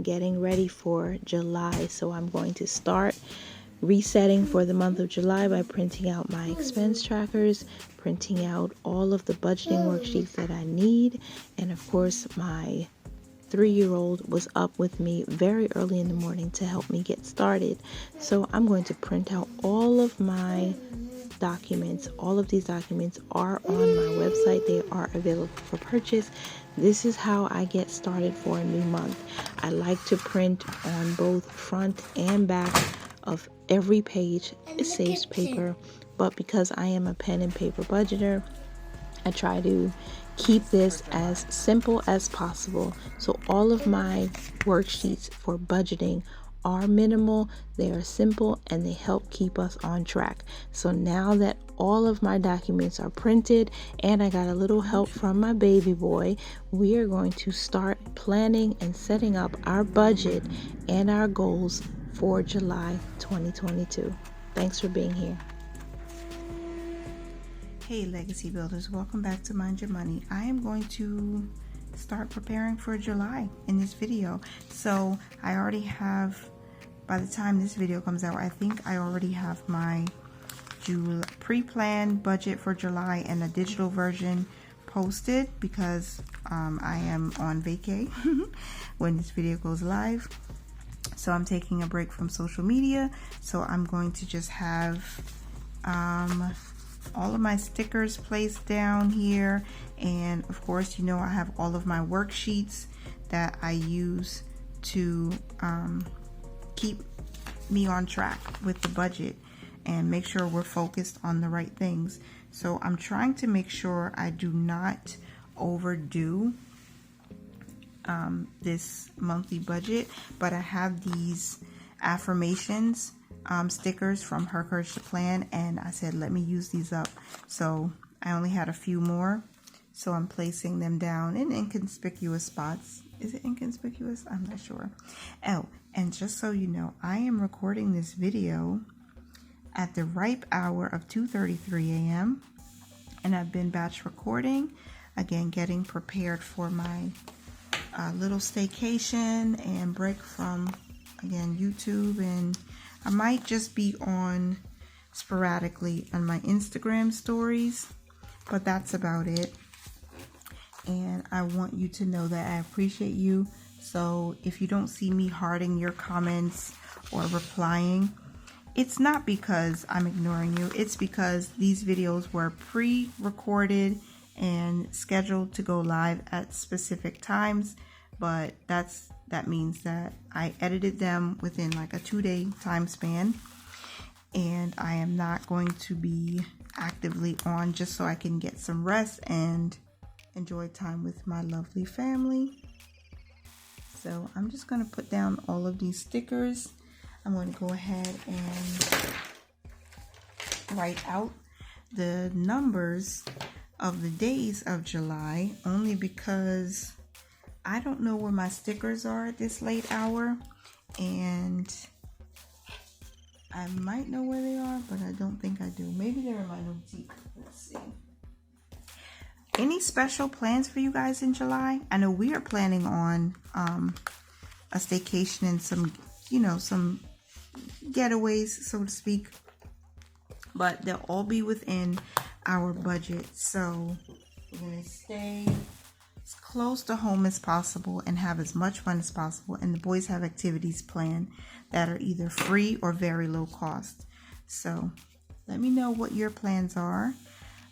am getting ready for July. So I'm going to start resetting for the month of July by printing out my expense trackers, printing out all of the budgeting worksheets that I need, and of course my 3-year-old was up with me very early in the morning to help me get started. So I'm going to print out all of my documents. All of these documents are on my website. They are available for purchase. This is how I get started for a new month. I like to print on both front and back of every page. It saves paper, but because I am a pen and paper budgeter, I try to keep this as simple as possible. So all of my worksheets for budgeting are minimal, they are simple, and they help keep us on track. So now that all of my documents are printed and I got a little help from my baby boy, we are going to start planning and setting up our budget and our goals for July 2022. Thanks for being here. Hey Legacy Builders, welcome back to Mind Your Money. I am going to start preparing for July in this video. So I already have, by the time this video comes out, I think I already have my pre-planned budget for July and the digital version posted because I am on vacay when this video goes live. So I'm taking a break from social media. So I'm going to just have all of my stickers placed down here, and of course, you know, I have all of my worksheets that I use to keep me on track with the budget and make sure we're focused on the right things. So I'm trying to make sure I do not overdo this monthly budget, but I have these affirmations stickers from Her Courage to Plan, and I said let me use these up. So I only had a few more, so I'm placing them down in inconspicuous spots. Is it inconspicuous? I'm not sure. Oh, and just so you know, I am recording this video at the ripe hour of 2:33 a.m. and I've been batch recording, again getting prepared for my little staycation and break from, again, YouTube, and I might just be on sporadically on my Instagram stories, but that's about it. And I want you to know that I appreciate you. So if you don't see me hearting your comments or replying, it's not because I'm ignoring you. It's because these videos were pre-recorded and scheduled to go live at specific times, but that means that I edited them within like a 2-day time span, and I am not going to be actively on, just so I can get some rest and enjoy time with my lovely family. So I'm just going to put down all of these stickers. I'm going to go ahead and write out the numbers of the days of July, only because I don't know where my stickers are at this late hour, and I might know where they are, but I don't think I do. Maybe they're in my boutique. Let's see. Any special plans for you guys in July? I know we are planning on a staycation and some, you know, some getaways, so to speak, but they'll all be within our budget. So we're going to stay as close to home as possible and have as much fun as possible, and the boys have activities planned that are either free or very low cost. So let me know what your plans are.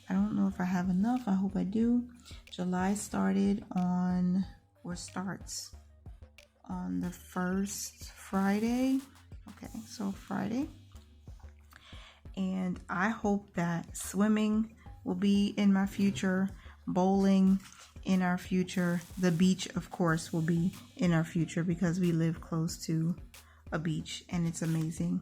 I don't know if I have enough. I hope I do. July started on, or starts on the first Friday. Okay, so Friday. And I hope that swimming will be in my future, bowling in our future. The beach, of course, will be in our future because we live close to a beach and it's amazing.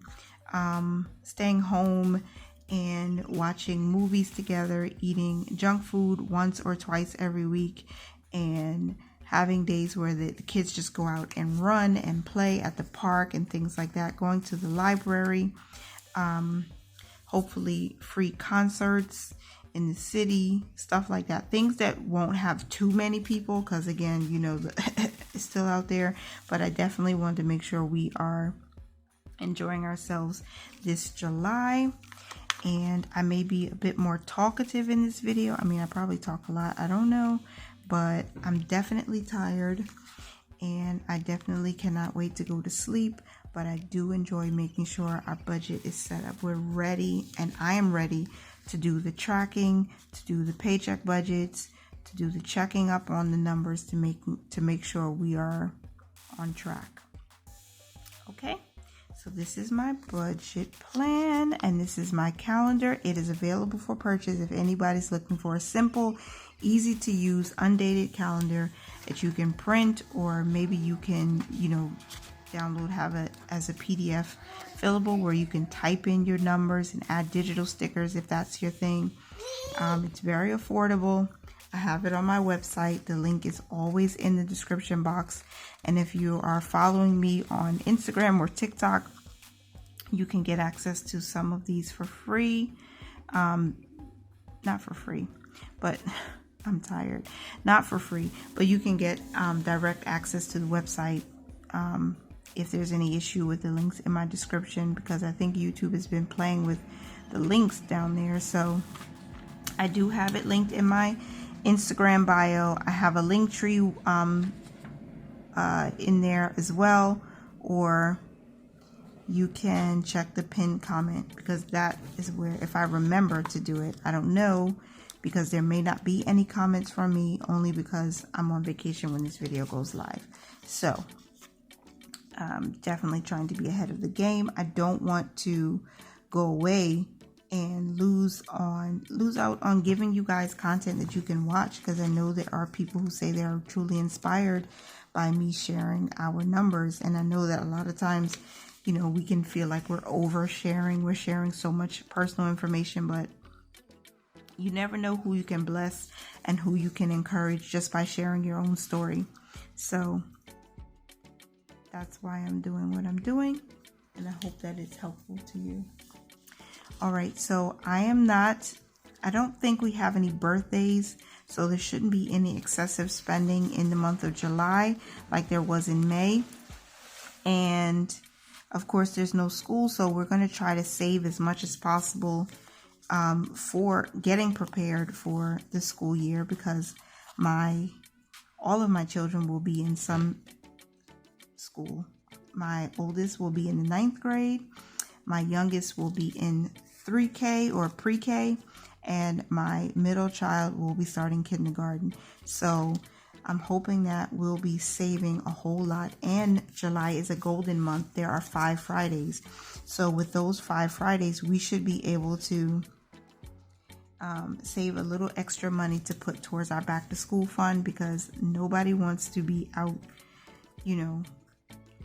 Staying home and watching movies together, eating junk food once or twice every week, and having days where the kids just go out and run and play at the park and things like that, going to the library, hopefully free concerts in the city, stuff like that. Things that won't have too many people, because again, you know, it's still out there. But I definitely wanted to make sure we are enjoying ourselves this July. And I may be a bit more talkative in this video. I mean, I probably talk a lot, I don't know, but I'm definitely tired and I definitely cannot wait to go to sleep. But I do enjoy making sure our budget is set up. We're ready, and I am ready to do the tracking, to do the paycheck budgets, to do the checking up on the numbers to make sure we are on track. Okay, so this is my budget plan and this is my calendar. It is available for purchase if anybody's looking for a simple, easy to use, undated calendar that you can print, or maybe you can, you know, download, have it as a PDF fillable where you can type in your numbers and add digital stickers if that's your thing. It's very affordable. I have it on my website. The link is always in the description box. And if you are following me on Instagram or TikTok, you can get access to some of these for free. Not for free, but I'm tired. Not for free, but you can get direct access to the website if there's any issue with the links in my description, because I think YouTube has been playing with the links down there. So I do have it linked in my Instagram bio. I have a link tree in there as well, or you can check the pinned comment, because that is where, if I remember to do it, I don't know, because there may not be any comments from me, only because I'm on vacation when this video goes live. So definitely trying to be ahead of the game. I don't want to go away and lose out on giving you guys content that you can watch, because I know there are people who say they are truly inspired by me sharing our numbers. And I know that a lot of times, you know, we can feel like we're oversharing, we're sharing so much personal information, but you never know who you can bless and who you can encourage just by sharing your own story. So that's why I'm doing what I'm doing, and I hope that it's helpful to you. All right, so I don't think we have any birthdays, so there shouldn't be any excessive spending in the month of July like there was in May. And of course, there's no school, so we're going to try to save as much as possible for getting prepared for the school year, because all of my children will be in some school. My oldest will be in the 9th grade. My youngest will be in 3K or pre-K, and my middle child will be starting kindergarten. So I'm hoping that we'll be saving a whole lot. And July is a golden month. There are 5 Fridays. So with those 5 Fridays, we should be able to save a little extra money to put towards our back to school fund, because nobody wants to be out, you know,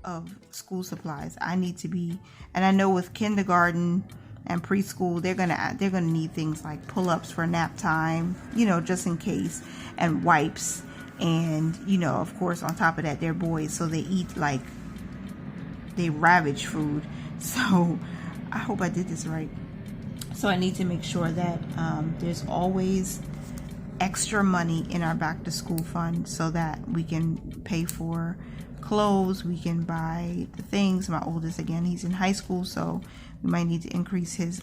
of school supplies. I need to be, and I know with kindergarten and preschool, they're gonna need things like pull-ups for nap time, you know, just in case, and wipes, and you know, of course, on top of that, they're boys, so they eat like they ravage food. So I hope I did this right. So I need to make sure that there's always extra money in our back to school fund, so that we can pay for clothes, we can buy the things. My oldest, again, he's in high school, so we might need to increase his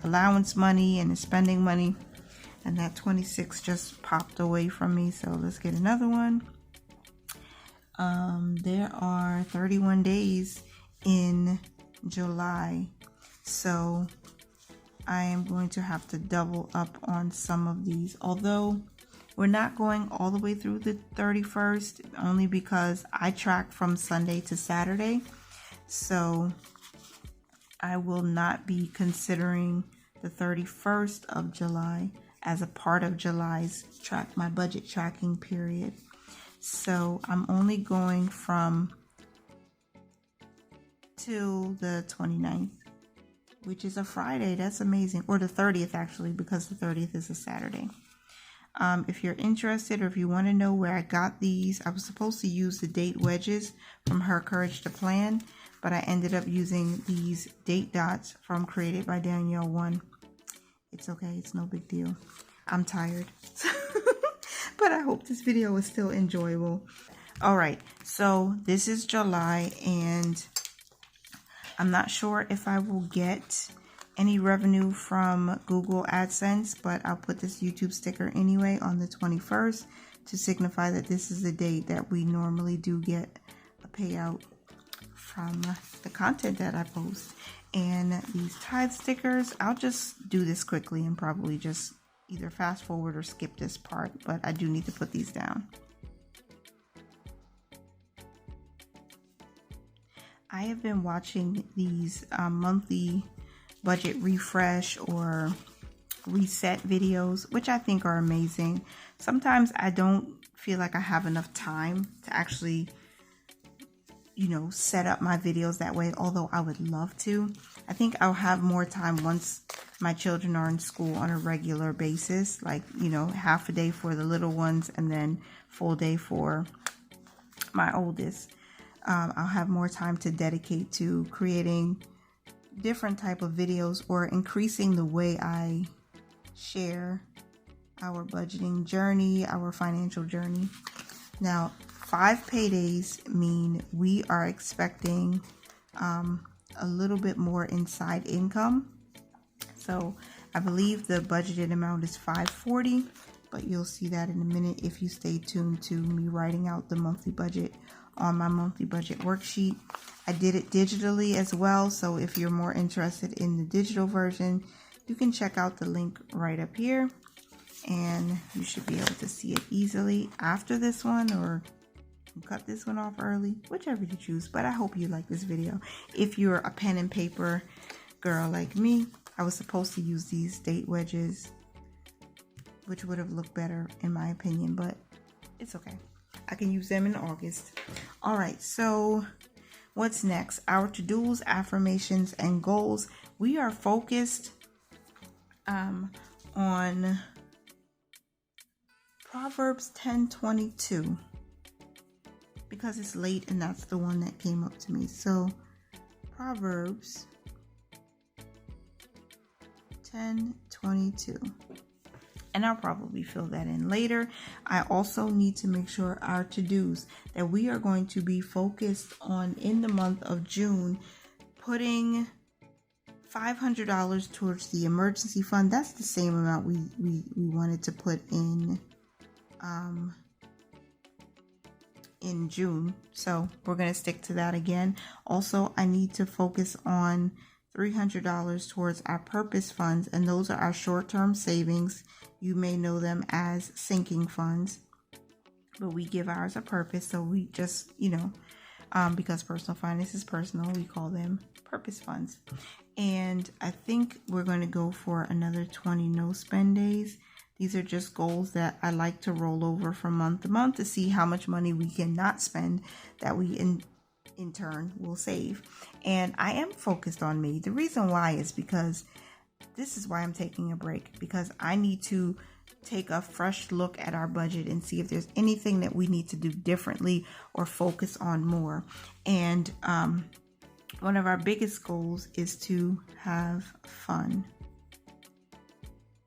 allowance money and his spending money. And that 26 just popped away from me, so let's get another one. There are 31 days in July, so I am going to have to double up on some of these, although we're not going all the way through the 31st, only because I track from Sunday to Saturday. So I will not be considering the 31st of July as a part of July's my budget tracking period. So I'm only going from till the 29th, which is a Friday. That's amazing. Or the 30th, actually, because the 30th is a Saturday. If you're interested, or if you want to know where I got these, I was supposed to use the date wedges from Her Courage to Plan, but I ended up using these date dots from Created by Danielle 1. It's okay. It's no big deal. I'm tired. But I hope this video is still enjoyable. All right. So this is July, and I'm not sure if I will get any revenue from Google AdSense, but I'll put this YouTube sticker anyway on the 21st to signify that this is the date that we normally do get a payout from the content that I post. And these tithe stickers, I'll just do this quickly and probably just either fast forward or skip this part, but I do need to put these down. I have been watching these monthly budget refresh or reset videos, which I think are amazing. Sometimes I don't feel like I have enough time to actually, you know, set up my videos that way, although I would love to. I think I'll have more time once my children are in school on a regular basis, like, you know, half a day for the little ones and then full day for my oldest. I'll have more time to dedicate to creating different type of videos or increasing the way I share our budgeting journey, our financial journey. Now, 5 paydays mean we are expecting a little bit more inside income. So I believe the budgeted amount is $540, but you'll see that in a minute if you stay tuned to me writing out the monthly budget on my monthly budget worksheet. I did it digitally as well, so if you're more interested in the digital version, you can check out the link right up here, and you should be able to see it easily after this one, or cut this one off early, whichever you choose. But I hope you like this video. If you're a pen and paper girl like me, I was supposed to use these date wedges, which would have looked better in my opinion, but it's okay. I can use them in August. All right, so what's next? Our to-dos, affirmations, and goals. We are focused on Proverbs 10:22 because it's late and that's the one that came up to me. So Proverbs 10:22. And I'll probably fill that in later. I also need to make sure our to-dos that we are going to be focused on in the month of June, putting $500 towards the emergency fund. That's the same amount we wanted to put in June. So we're going to stick to that again. Also, I need to focus on $300 towards our purpose funds, and those are our short-term savings. You may know them as sinking funds, but we give ours a purpose. So we just, you know, because personal finance is personal, we call them purpose funds. And I think we're going to go for another 20 no spend days. These are just goals that I like to roll over from month to month to see how much money we cannot spend that we in turn will save. And I am focused on me. The reason why is because this is why I'm taking a break, because I need to take a fresh look at our budget and see if there's anything that we need to do differently or focus on more. And one of our biggest goals is to have fun,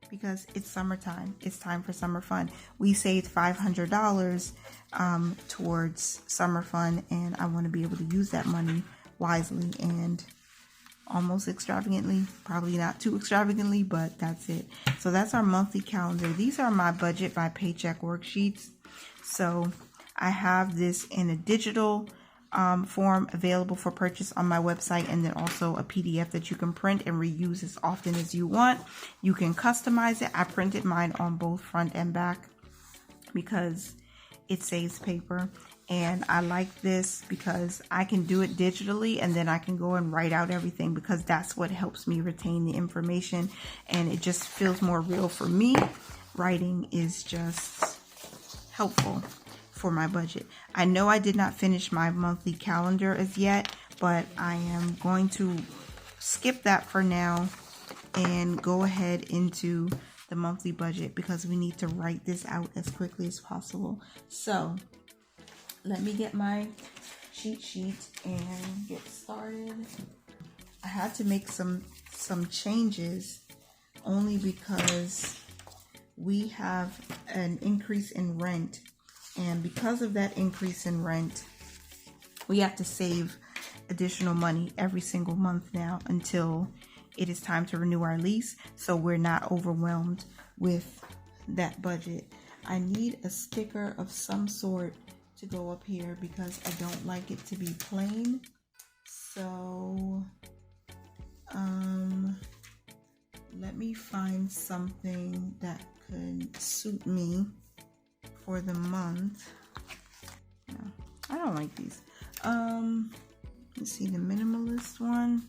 because it's summertime. It's time for summer fun. We saved $500 towards summer fun, and I want to be able to use that money wisely and almost extravagantly. Probably not too extravagantly, but that's it. So that's our monthly calendar. These are my budget by paycheck worksheets. So I have this in a digital form available for purchase on my website, and then also a PDF that you can print and reuse as often as you want. You can customize it. I printed mine on both front and back because it saves paper, and I like this because I can do it digitally and then I can go and write out everything, because that's what helps me retain the information, and it just feels more real for me. Writing is just helpful for my budget. I know I did not finish my monthly calendar as yet, but I am going to skip that for now and go ahead into the monthly budget, because we need to write this out as quickly as possible. So let me get my cheat sheet and get started. I had to make some changes only because we have an increase in rent, and because of that increase in rent, we have to save additional money every single month now until it is time to renew our lease, so we're not overwhelmed with that budget. I need a sticker of some sort to go up here because I don't like it to be plain. So let me find something that could suit me for the month. No, I don't like these. Let's see the minimalist one,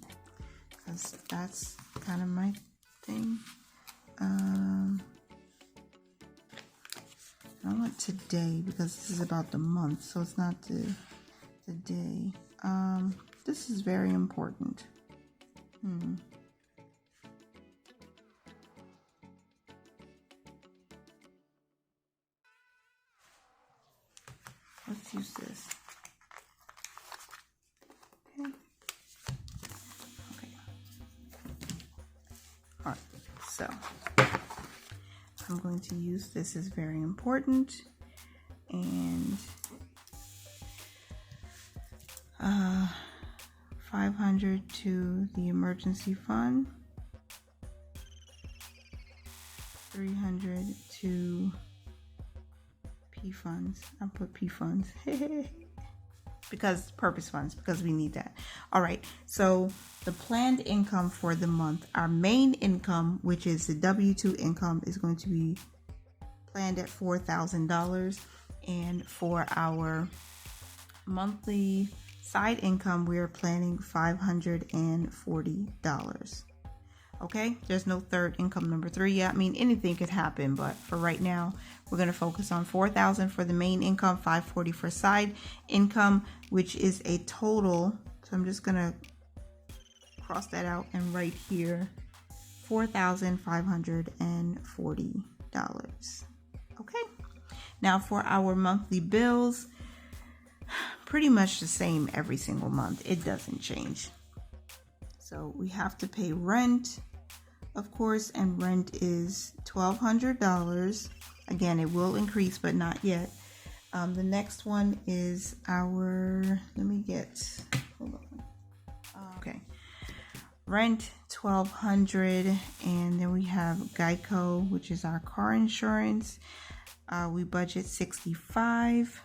because that's kind of my thing. I want today because this is about the month, so it's not the day. This is very important. Let's use this. Okay. All right. So I'm going to use this is very important, and 500 to the emergency fund, 300 to P funds. I put P funds because purpose funds, because we need that. All right, so the planned income for the month, our main income, which is the W-2 income, is going to be planned at $4,000, and for our monthly side income, we're planning $540. Okay, there's no third income, number 3 yet. I mean, anything could happen, but for right now, we're going to focus on $4,000 for the main income, $540 for side income, which is a total. So I'm just going to cross that out and write here $4,540. Okay, now for our monthly bills, pretty much the same every single month. It doesn't change. So we have to pay rent, of course, and rent is $1,200. Again, it will increase, but not yet. The next one is our, hold on. Okay. Rent, $1,200, and then we have Geico, which is our car insurance. We budget $65.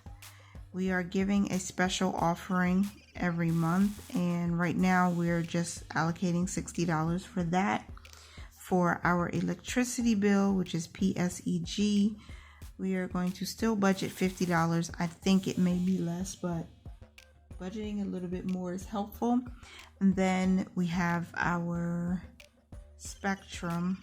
We are giving a special offering every month, and right now we're just allocating $60 for that. For our electricity bill, which is PSEG, we are going to still budget $50. I think it may be less, but budgeting a little bit more is helpful. And then we have our Spectrum.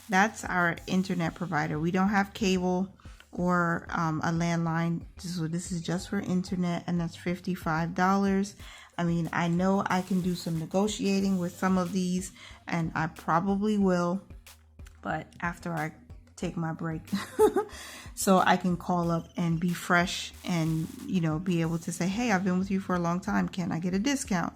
That's our internet provider. We don't have cable or a landline, so this is just for internet, and that's $55. I mean, I know I can do some negotiating with some of these, and I probably will, but after I take my break so I can call up and be fresh and, be able to say, hey, I've been with you for a long time, can I get a discount?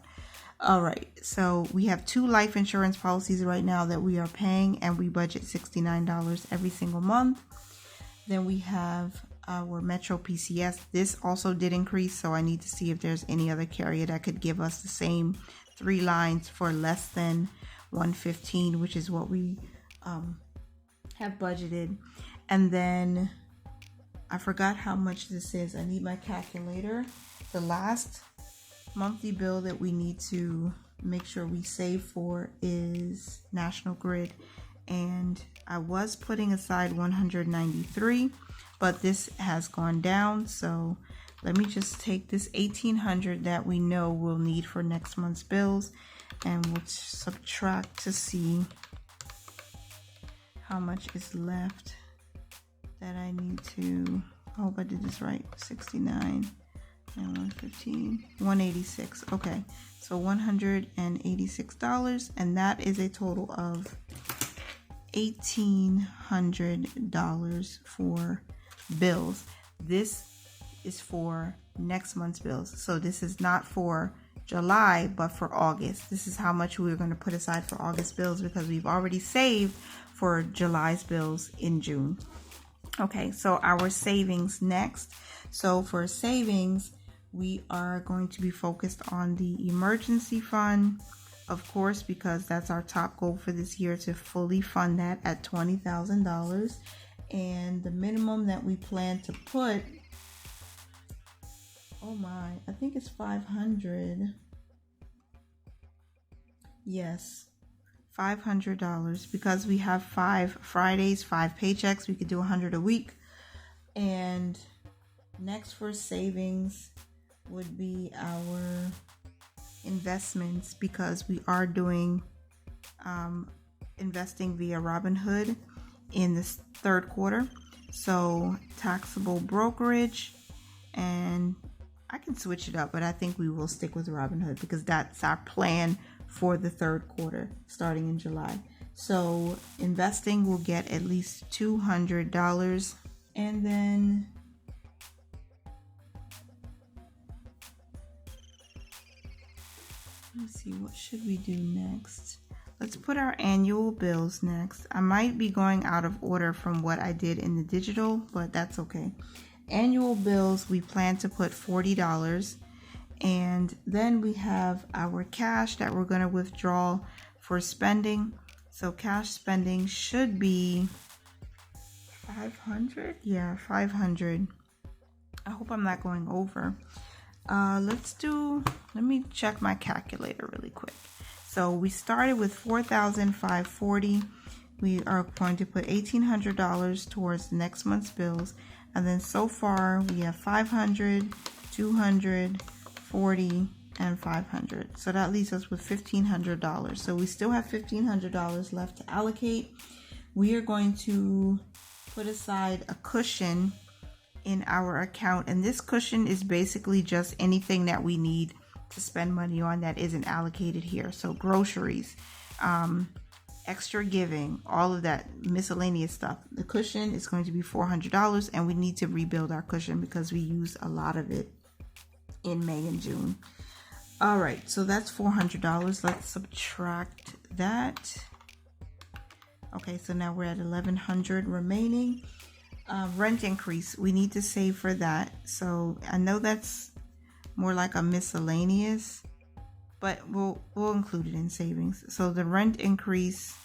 All right, so we have 2 life insurance policies right now that we are paying, and we budget $69 every single month. Then we have our Metro PCS. This also did increase, so I need to see if there's any other carrier that could give us the same 3 lines for less than $115, which is what we have budgeted. And then I forgot how much this is. I need my calculator. The last monthly bill that we need to make sure we save for is National Grid, and I was putting aside $193, but this has gone down. So let me just take this $1,800 that we know we'll need for next month's bills, and we'll subtract to see how much is left that I need to, I hope I did this right, 69 and 115, 186. Okay, so $186, and that is a total of $1,800 for bills. This is for next month's bills, so this is not for July, but for August. This is how much we're going to put aside for August bills because we've already saved for July's bills in June. Okay, so our savings next. So for savings, we are going to be focused on the emergency fund, of course, because that's our top goal for this year, to fully fund that at $20,000. And the minimum that we plan to put, oh my, I think it's 500. Yes, $500, because we have 5 Fridays, 5 paychecks. We could do 100 a week. And next for savings would be our investments, because we are doing investing via Robinhood in this third quarter. So taxable brokerage, and I can switch it up, but I think we will stick with Robinhood because that's our plan for the third quarter starting in July. So investing will get at least $200. And then let's see, what should we do next? Let's put our annual bills next. I might be going out of order from what I did in the digital, but that's okay. Annual bills, we plan to put $40. And then we have our cash that we're going to withdraw for spending. So cash spending should be 500. Yeah, 500. I hope I'm not going over. Let me check my calculator really quick. So we started with $4,540. We are going to put $1,800 towards next month's bills. And then so far we have 500, 200, 40, and 500. So that leaves us with $1,500. So we still have $1,500 left to allocate. We are going to put aside a cushion in our account, and this cushion is basically just anything that we need to spend money on that isn't allocated here. So groceries, extra giving, all of that miscellaneous stuff. The cushion is going to be $400, and we need to rebuild our cushion because we used a lot of it in May and June. All right, so that's $400. Let's subtract that. Okay, so now we're at $1,100 remaining. Rent increase, we need to save for that. So I know that's more like a miscellaneous, but we'll include it in savings. So the rent increase,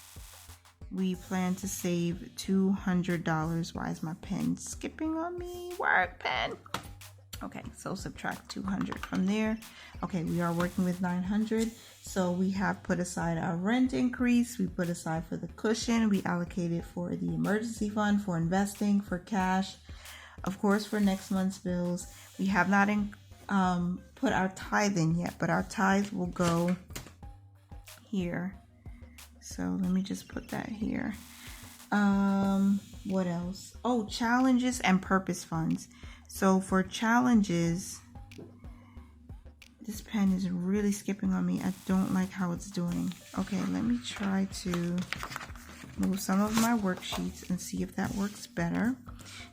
we plan to save $200. Why is my pen skipping on me? Work pen. Okay, so subtract 200 from there. Okay, we are working with 900. So we have put aside our rent increase. We put aside for the cushion. We allocated for the emergency fund, for investing, for cash, of course, for next month's bills. We have not put our tithe in yet, but our tithe will go here. So let me just put that here. What else? Oh, challenges and purpose funds. So for challenges, this pen is really skipping on me. I don't like how it's doing. Okay, let me try to move some of my worksheets and see if that works better.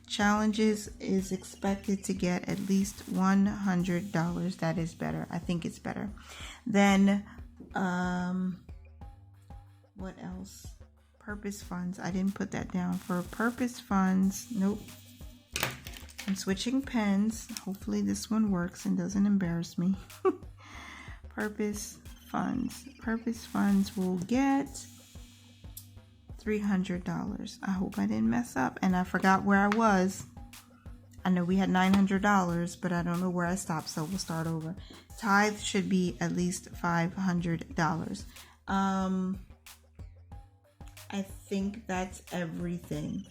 Challenges is expected to get at least $100. That is better. I think it's better. Then, what else? Purpose funds. I didn't put that down. For purpose funds, nope. I'm switching pens. Hopefully this one works and doesn't embarrass me. Purpose funds. Purpose funds will get $300. I hope I didn't mess up. And I forgot where I was. I know we had $900, but I don't know where I stopped, so we'll start over. Tithe should be at least $500. I think that's everything.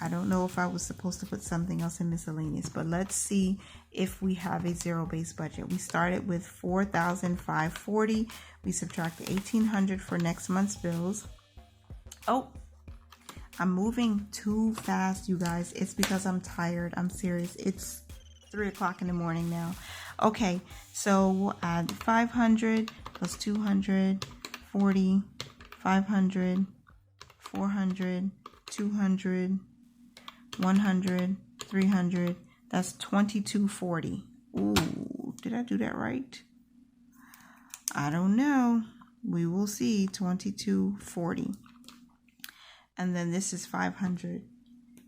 I don't know if I was supposed to put something else in miscellaneous, but let's see if we have a zero-based budget. We started with $4,540. We subtract the $1,800 for next month's bills. Oh, I'm moving too fast, you guys. It's because I'm tired. I'm serious. It's 3 o'clock in the morning now. Okay, so we'll add 500 plus 200, 40, 500, 400, 200, 100, 300. That's $22.40. Ooh, Did I do that right? I don't know. We will see. 2240. And then this is 500.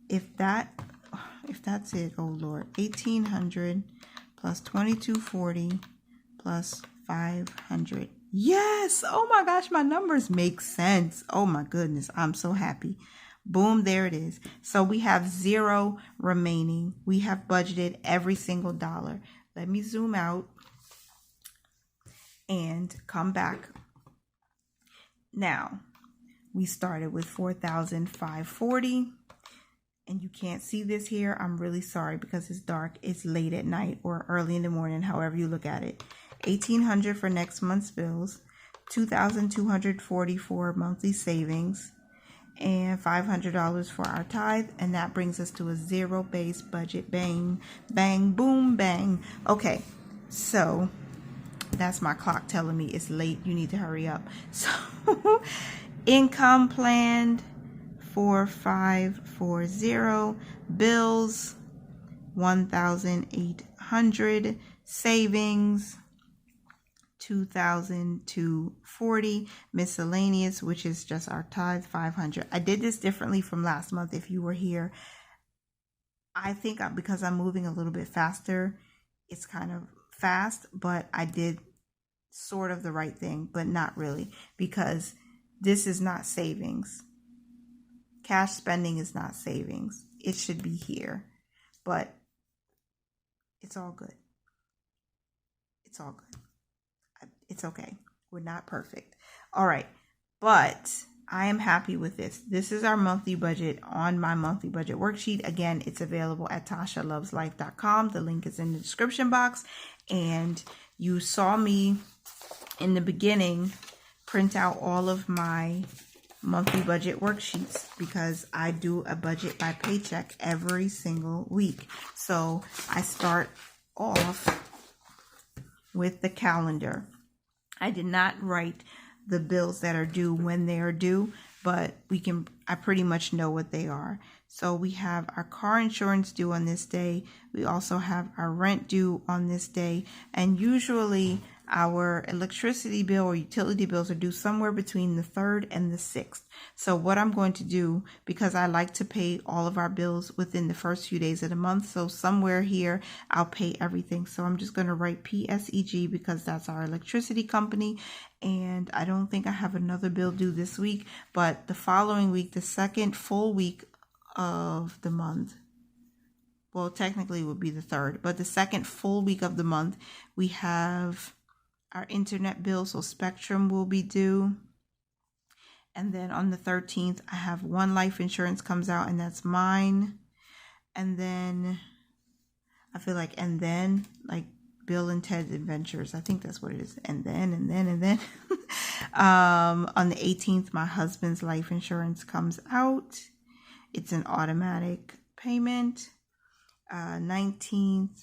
If that's it, oh Lord. 1800 plus 2240 plus 500. Yes! Oh my gosh, my numbers make sense. Oh my goodness, I'm so happy. Boom, there it is. So we have 0 remaining. We have budgeted every single dollar. Let me zoom out and come back. Now, we started with 4,540. And you can't see this here. I'm really sorry because it's dark. It's late at night or early in the morning, however you look at it. 1,800 for next month's bills, 2,240 for monthly savings, and $500 for our tithe. And that brings us to a zero-based budget. Bang, bang, boom, bang. Okay, so that's my clock telling me it's late. You need to hurry up. So income planned 4,540, bills 1,800, savings 2,240, miscellaneous, which is just our tithe, 500. I did this differently from last month if you were here. I think because I'm moving a little bit faster, it's kind of fast, but I did sort of the right thing, but not really, because this is not savings. Cash spending is not savings. It should be here, but it's all good. It's all good. It's okay. We're not perfect. All right, but I am happy with this. This is our monthly budget on my monthly budget worksheet. Again, it's available at TashaLovesLife.com. The link is in the description box. And you saw me in the beginning print out all of my monthly budget worksheets because I do a budget by paycheck every single week. So I start off with the calendar. I did not write the bills that are due when they are due, but I pretty much know what they are. So we have our car insurance due on this day. We also have our rent due on this day. And usually our electricity bill or utility bills are due somewhere between the 3rd and the 6th. So what I'm going to do, because I like to pay all of our bills within the first few days of the month, so somewhere here I'll pay everything. So I'm just going to write PSEG because that's our electricity company. And I don't think I have another bill due this week, but the following week, the second full week of the month, well, technically it would be the 3rd, but the second full week of the month, we have our internet bill, so Spectrum will be due. And then on the 13th, I have one life insurance comes out, and that's mine. And then I feel like, like Bill and Ted's Adventures, I think that's what it is. And then. On the 18th, my husband's life insurance comes out. It's an automatic payment. 19th.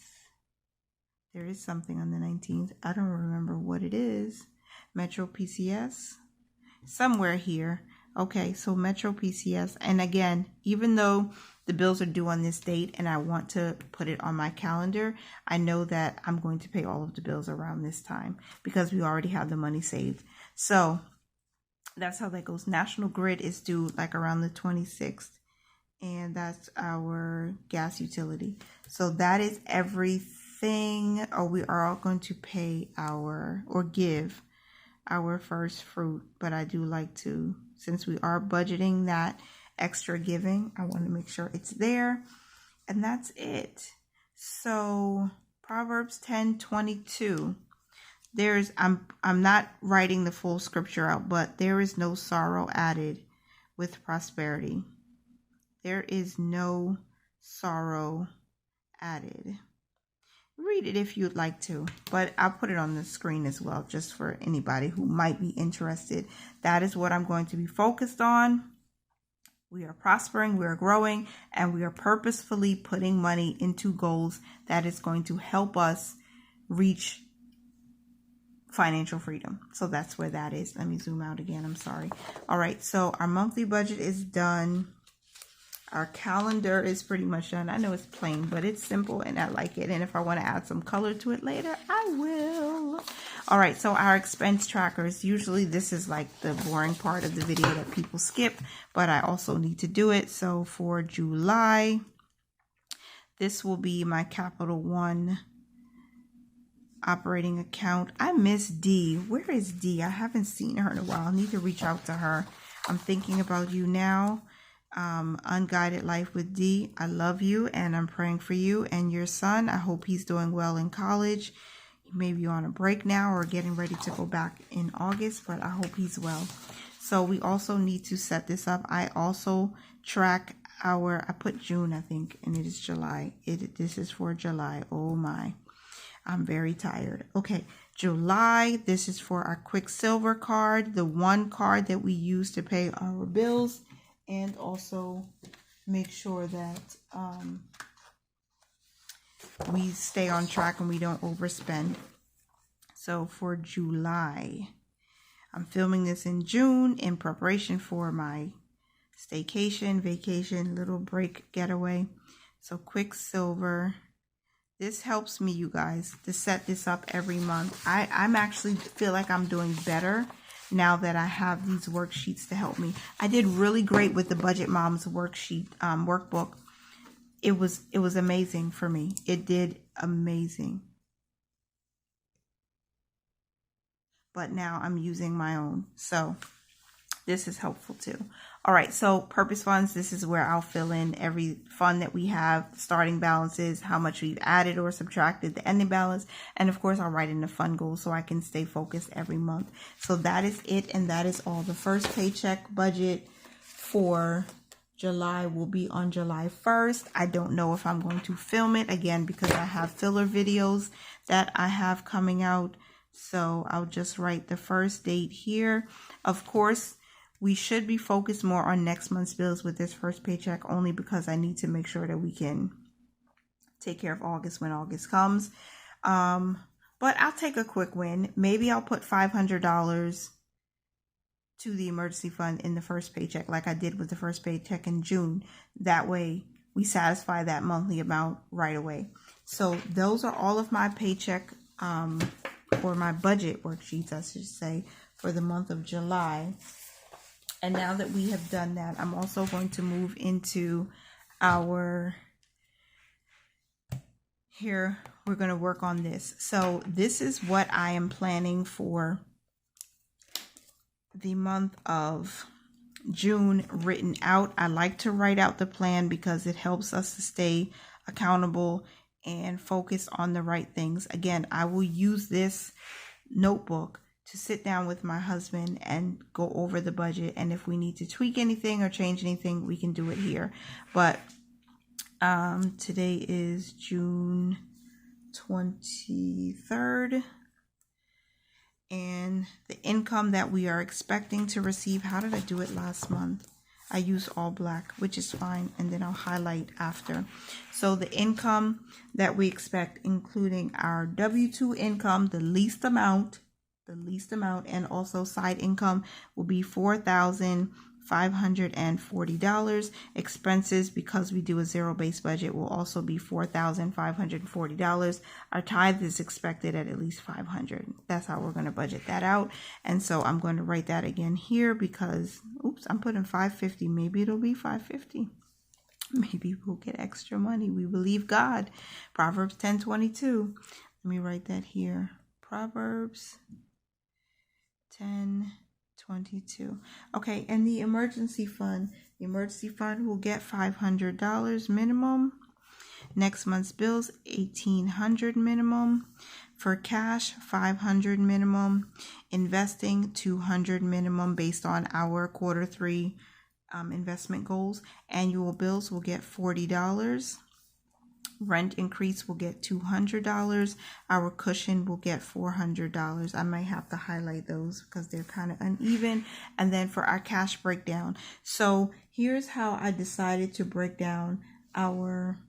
There is something on the 19th. I don't remember what it is. Metro PCS. Somewhere here. Okay, so Metro PCS. And again, even though the bills are due on this date and I want to put it on my calendar, I know that I'm going to pay all of the bills around this time because we already have the money saved. So that's how that goes. National Grid is due like around the 26th. And that's our gas utility. So that is everything. We are all going to pay give our first fruit. But I do like to, since we are budgeting that extra giving, I want to make sure it's there. And that's it. So Proverbs 10:22. I'm not writing the full scripture out, but there is no sorrow added with prosperity. There is no sorrow added. Read it if you'd like to, but I'll put it on the screen as well, just for anybody who might be interested. That is what I'm going to be focused on. We are prospering, we are growing, and we are purposefully putting money into goals that is going to help us reach financial freedom. So that's where that is. Let me zoom out again. I'm sorry. All right. So our monthly budget is done. Our calendar is pretty much done. I know it's plain, but it's simple and I like it. And if I want to add some color to it later, I will. All right, so our expense trackers. Usually this is like the boring part of the video that people skip, but I also need to do it. So for July, this will be my Capital One operating account. I miss Dee. Where is Dee? I haven't seen her in a while. I need to reach out to her. I'm thinking about you now. Unguided Life with Dee. I love you and I'm praying for you and your son. I hope he's doing well in college. He may be on a break now or getting ready to go back in August, but I hope he's well. So we also need to set this up. I also track I put June, I think, and it is July. This is for July. Oh my. I'm very tired. Okay, July, this is for our Quicksilver card, the one card that we use to pay our bills, and also make sure that we stay on track and we don't overspend. So for July, I'm filming this in June in preparation for my staycation, vacation, little break getaway. So Quicksilver. This helps me, you guys, to set this up every month. I'm actually feel like I'm doing better now that I have these worksheets to help me. I did really great with the Budget Moms worksheet workbook. It was amazing for me. It did amazing. But now I'm using my own. So this is helpful too. All right, so purpose funds, this is where I'll fill in every fund that we have, starting balances, how much we've added or subtracted, the ending balance, and of course I'll write in the fund goals so I can stay focused every month. So that is it, and that is all. The first paycheck budget for July will be on July 1st. I don't know if I'm going to film it again because I have filler videos that I have coming out. So I'll just write the first date here. Of course, we should be focused more on next month's bills with this first paycheck only because I need to make sure that we can take care of August when August comes. But I'll take a quick win. Maybe I'll put $500 to the emergency fund in the first paycheck like I did with the first paycheck in June. That way we satisfy that monthly amount right away. So those are all of my paycheck or my budget worksheets, I should say, for the month of July. And now that we have done that, I'm also going to move into our, here, we're going to work on this. So this is what I am planning for the month of June written out. I like to write out the plan because it helps us to stay accountable and focus on the right things. Again, I will use this notebook to sit down with my husband and go over the budget, and if we need to tweak anything or change anything, we can do it here. But today is June 23rd, and the income that we are expecting to receive, how did I do it last month? I use all black, which is fine, and then I'll highlight after. So the income that we expect, including our W-2 income, the least amount, and also side income will be $4,540. Expenses, because we do a zero-based budget, will also be $4,540. Our tithe is expected at least $500. That's how we're going to budget that out. And so I'm going to write that again here because, oops, I'm putting $550. Maybe it'll be $550. Maybe we'll get extra money. We believe God. Proverbs 10:22. Let me write that here. Proverbs 10:22. Okay, and the emergency fund will get $500 minimum. Next month's bills, $1,800 minimum. For cash, $500 minimum. Investing, $200 minimum based on our Q3 investment goals. Annual bills will get $40. Rent increase will get $200. Our cushion will get $400. I might have to highlight those because they're kind of uneven. And then for our cash breakdown. So here's how I decided to break down our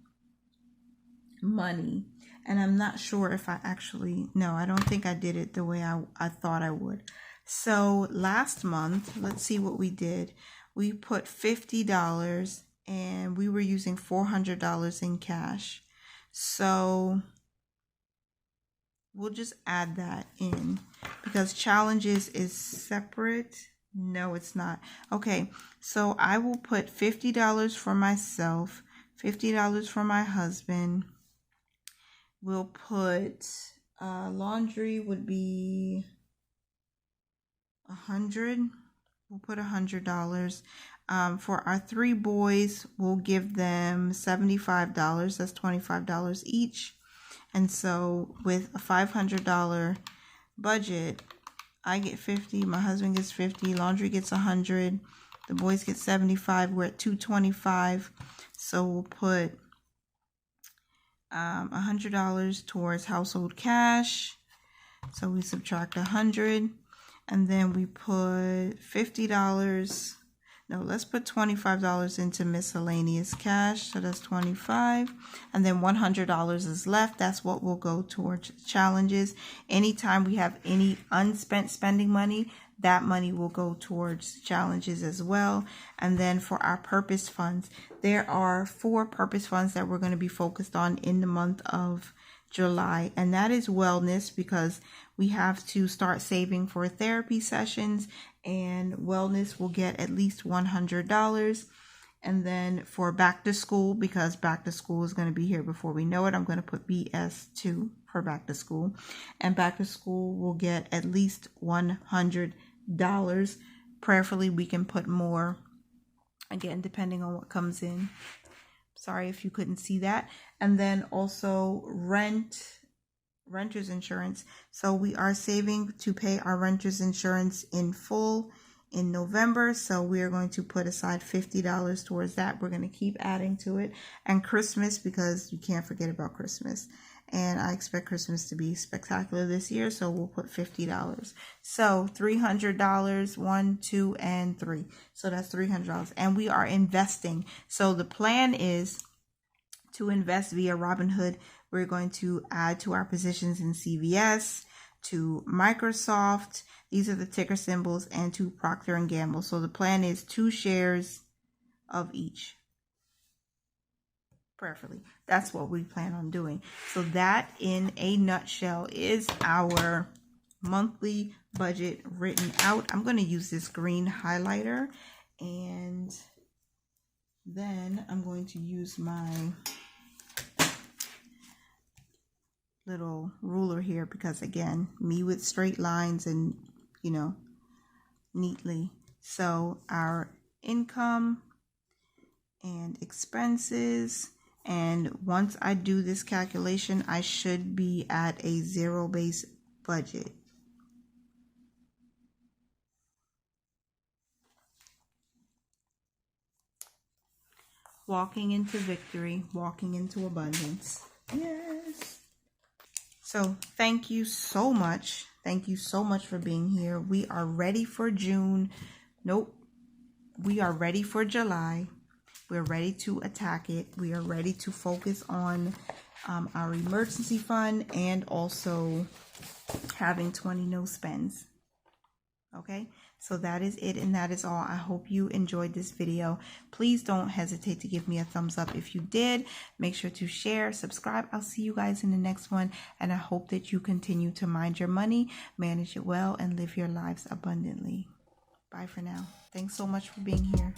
money. And I'm not sure if I actually, no, I don't think I did it the way I thought I would. So last month, let's see what we did. We put $50 and we were using $400 in cash. So we'll just add that in because challenges is separate. No, it's not. Okay, so I will put $50 for myself, $50 for my husband. We'll put laundry would be $100. We'll put $100. For our 3 boys, we'll give them $75. That's $25 each. And so with a $500 budget, I get 50, my husband gets 50, laundry gets 100, the boys get 75, we're at 225. So we'll put $100 towards household cash. So we subtract 100, and then we put $50. No, let's put $25 into miscellaneous cash. So that's 25. And then $100 is left. That's what will go towards challenges. Anytime we have any unspent spending money, that money will go towards challenges as well. And then for our purpose funds, there are 4 purpose funds that we're going to be focused on in the month of July, and that is wellness, because we have to start saving for therapy sessions, and wellness will get at least $100. And then for back to school, because back to school is going to be here before we know it, I'm going to put BS2 for back to school, and back to school will get at least $100. Prayerfully, we can put more, again, depending on what comes in. Sorry if you couldn't see that. And then also renter's insurance. So we are saving to pay our renter's insurance in full in November. So we are going to put aside $50 towards that. We're going to keep adding to it. And Christmas, because you can't forget about Christmas. And I expect Christmas to be spectacular this year, so we'll put $50. So $300, 1, 2, and 3. So that's $300. And we are investing. So the plan is to invest via Robinhood. We're going to add to our positions in CVS, to Microsoft. These are the ticker symbols, and to Procter & Gamble. So the plan is 2 shares of each. Prayerfully. That's what we plan on doing. So that in a nutshell is our monthly budget written out. I'm going to use this green highlighter, and then I'm going to use my little ruler here, because again, me with straight lines and, you know, neatly. So our income and expenses. And once I do this calculation, I should be at a zero-based budget. Walking into victory, walking into abundance. Yes. So thank you so much. Thank you so much for being here. We are ready for June. Nope. We are ready for July. We're ready to attack it. We are ready to focus on our emergency fund, and also having 20 no spends. Okay, so that is it, and that is all. I hope you enjoyed this video. Please don't hesitate to give me a thumbs up if you did. Make sure to share, subscribe. I'll see you guys in the next one, and I hope that you continue to mind your money, manage it well, and live your lives abundantly. Bye for now. Thanks so much for being here.